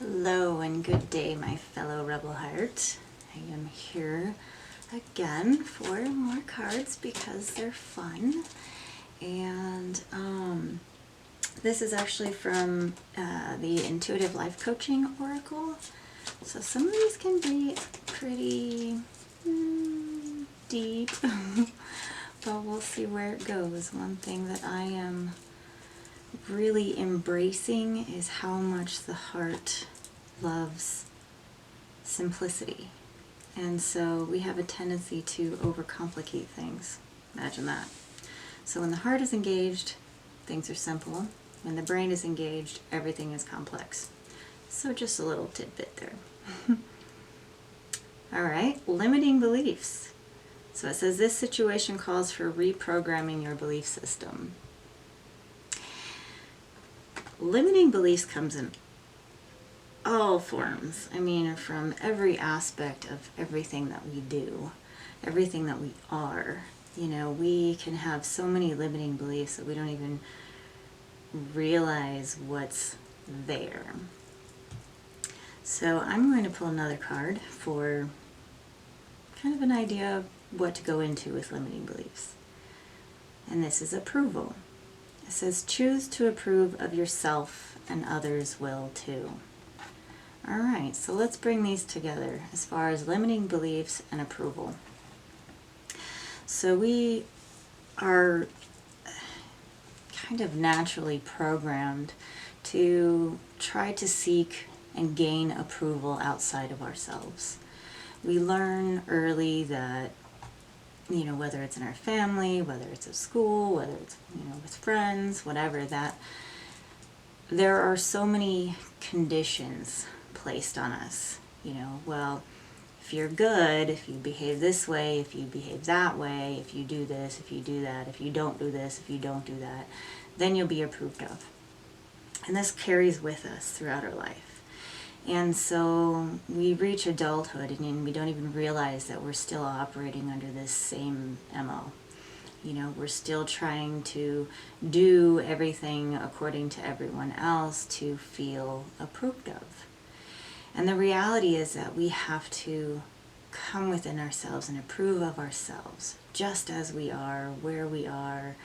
Hello and good day, my fellow rebel heart. I am here again for more cards because they're fun. And this is actually from the Intuitive Life Coaching Oracle. So some of these can be pretty deep, but we'll see where it goes. One thing that I am really embracing is how much the heart loves simplicity. And so we have a tendency to overcomplicate things. Imagine that. So when the heart is engaged, things are simple. When the brain is engaged, everything is complex. So just a little tidbit there. All right, limiting beliefs. So it says this situation calls for reprogramming your belief system. Limiting beliefs comes in all forms. I mean, from every aspect of everything that we do, everything that we are. You know, we can have so many limiting beliefs that we don't even realize what's there. So I'm going to pull another card for kind of an idea of what to go into with limiting beliefs. And this is approval. It says, choose to approve of yourself and others will too. All right, so let's bring these together as far as limiting beliefs and approval. So we are kind of naturally programmed to try to seek and gain approval outside of ourselves. We learn early that, you know, whether it's in our family, whether it's at school, whether it's, you know, with friends, whatever, that there are so many conditions placed on us. You know, well, if you're good, if you behave this way, if you behave that way, if you do this, if you do that, if you don't do this, if you don't do that, then you'll be approved of. And this carries with us throughout our life. And so we reach adulthood and we don't even realize that we're still operating under this same MO. You know, we're still trying to do everything according to everyone else to feel approved of. And the reality is that we have to come within ourselves and approve of ourselves, just as we are, where we are,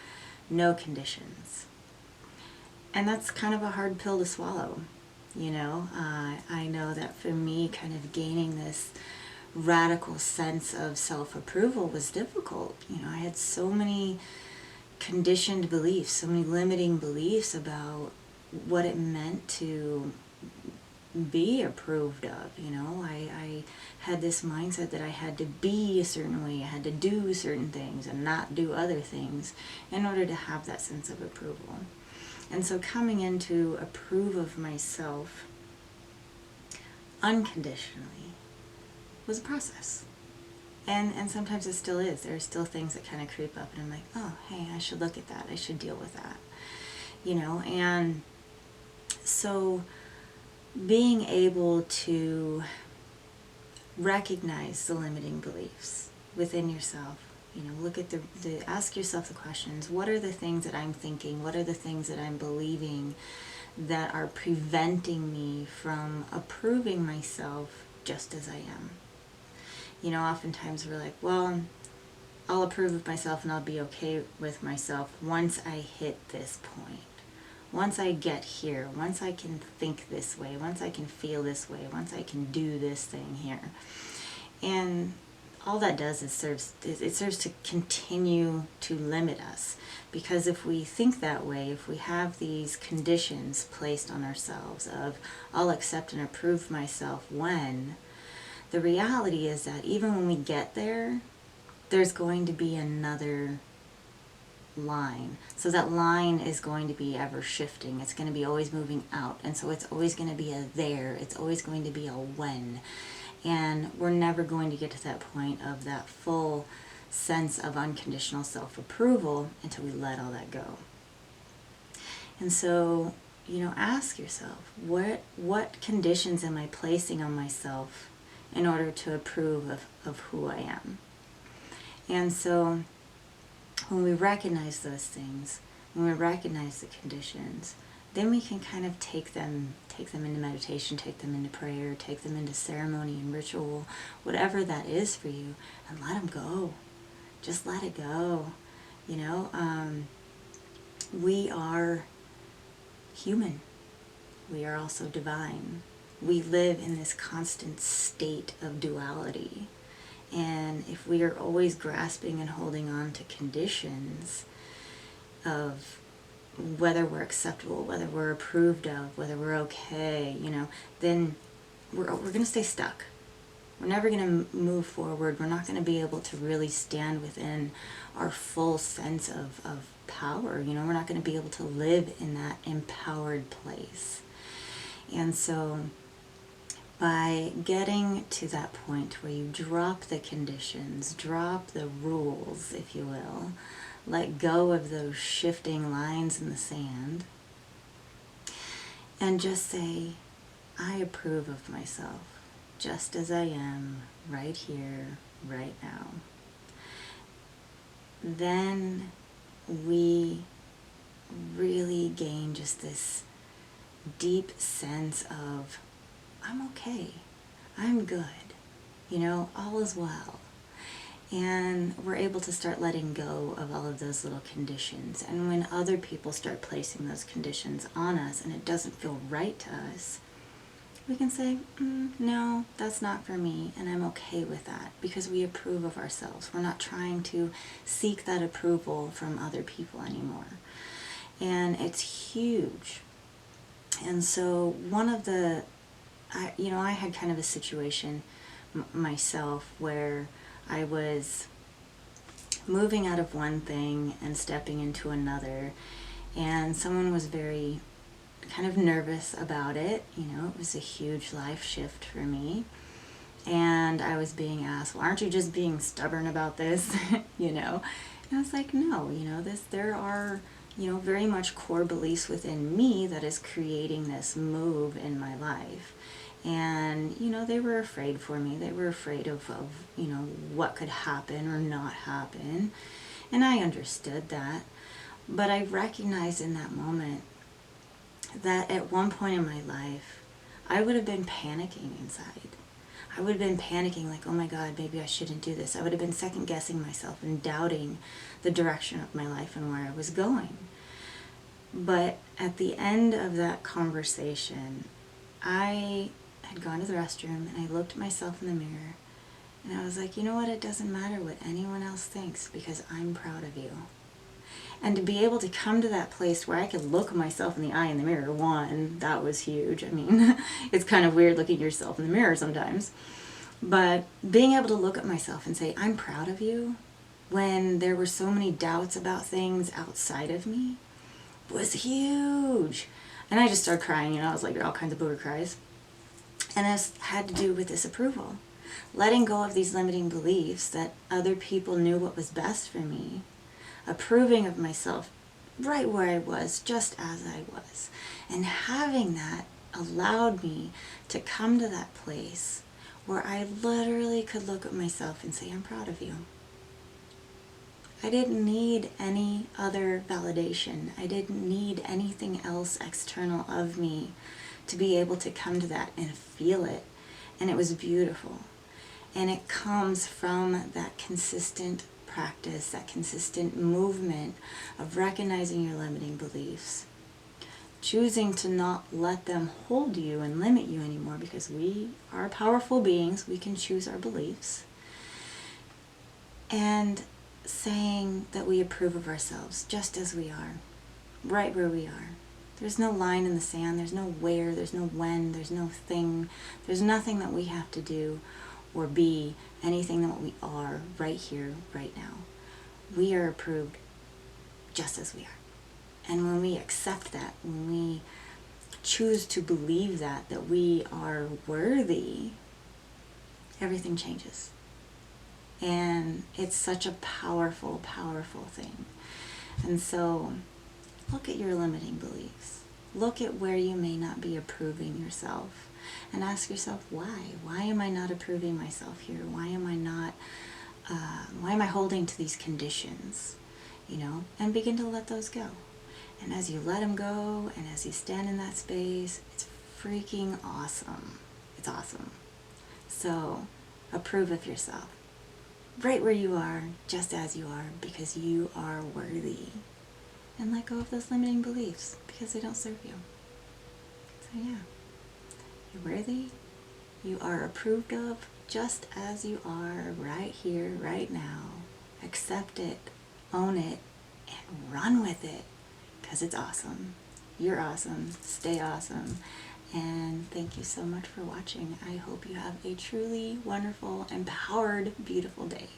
no conditions. And that's kind of a hard pill to swallow. You know, I know that for me, kind of gaining this radical sense of self-approval was difficult. You know, I had so many conditioned beliefs, so many limiting beliefs about what it meant to be approved of. You know, I had this mindset that I had to be a certain way, I had to do certain things and not do other things in order to have that sense of approval. And so coming in to approve of myself unconditionally was a process. And sometimes it still is. There are still things that kind of creep up and I'm like, oh, hey, I should look at that. I should deal with that. You know, and so being able to recognize the limiting beliefs within yourself. You know, look at ask yourself the questions. What are the things that I'm thinking? What are the things that I'm believing that are preventing me from approving myself just as I am? You know, oftentimes we're like, well, I'll approve of myself and I'll be okay with myself once I hit this point. Once I get here, once I can think this way, once I can feel this way, once I can do this thing here. And all that does is serves to continue to limit us. Because if we think that way, if we have these conditions placed on ourselves of, I'll accept and approve myself when, the reality is that even when we get there, there's going to be another line. So that line is going to be ever shifting. It's going to be always moving out. And so it's always going to be a there. It's always going to be a when. And we're never going to get to that point of that full sense of unconditional self-approval until we let all that go. And so, you know, ask yourself, what conditions am I placing on myself in order to approve of who I am? And so when we recognize those things, when we recognize the conditions, then we can kind of take them into meditation, take them into prayer, take them into ceremony and ritual, whatever that is for you, and let them go. Just let it go. You know, we are human. We are also divine. We live in this constant state of duality. And if we are always grasping and holding on to conditions of whether we're acceptable, whether we're approved of, whether we're okay, you know, then we're going to stay stuck. We're never going to move forward. We're not going to be able to really stand within our full sense of power. You know, we're not going to be able to live in that empowered place. And so by getting to that point where you drop the conditions, drop the rules, if you will, let go of those shifting lines in the sand, and just say, I approve of myself just as I am right here, right now. Then we really gain just this deep sense of, I'm okay, I'm good, you know, all is well. And we're able to start letting go of all of those little conditions. And when other people start placing those conditions on us and it doesn't feel right to us, we can say, no, that's not for me, and I'm okay with that, because we approve of ourselves. We're not trying to seek that approval from other people anymore. And it's huge. And so one of the, I had kind of a situation myself where I was moving out of one thing and stepping into another, and someone was very kind of nervous about it. You know, it was a huge life shift for me, and I was being asked, well, aren't you just being stubborn about this? You know, and I was like, no, you know, there are, you know, very much core beliefs within me that is creating this move in my life. And, you know, they were afraid for me. They were afraid of, you know, what could happen or not happen. And I understood that. But I recognized in that moment that at one point in my life, I would have been panicking inside. I would have been panicking like, oh my God, maybe I shouldn't do this. I would have been second guessing myself and doubting the direction of my life and where I was going. But at the end of that conversation, I had gone to the restroom and I looked at myself in the mirror and I was like, you know what, it doesn't matter what anyone else thinks, because I'm proud of you. And to be able to come to that place where I could look myself in the eye in the mirror, one, that was huge. I mean, it's kind of weird looking at yourself in the mirror sometimes. But being able to look at myself and say, I'm proud of you, when there were so many doubts about things outside of me, was huge. And I just started crying, you know, I was like all kinds of booger cries. And it had to do with this approval. Letting go of these limiting beliefs that other people knew what was best for me. Approving of myself right where I was, just as I was. And having that allowed me to come to that place where I literally could look at myself and say, I'm proud of you. I didn't need any other validation. I didn't need anything else external of me to be able to come to that and feel it. And it was beautiful. And it comes from that consistent practice, that consistent movement of recognizing your limiting beliefs, choosing to not let them hold you and limit you anymore, because we are powerful beings. We can choose our beliefs. And saying that we approve of ourselves just as we are, right where we are. There's no line in the sand. There's no where. There's no when. There's no thing. There's nothing that we have to do or be anything than what we are right here, right now. We are approved just as we are. And when we accept that, when we choose to believe that we are worthy, everything changes. And it's such a powerful, powerful thing. And so look at your limiting beliefs. Look at where you may not be approving yourself. And ask yourself, why? Why am I not approving myself here? Why am I holding to these conditions? You know, and begin to let those go. And as you let them go and as you stand in that space, it's freaking awesome. It's awesome. So approve of yourself right where you are, just as you are, because you are worthy. And let go of those limiting beliefs because they don't serve you. So yeah, you're worthy. You are approved of just as you are right here, right now. Accept it, own it, and run with it because it's awesome. You're awesome. Stay awesome. And thank you so much for watching. I hope you have a truly wonderful, empowered, beautiful day.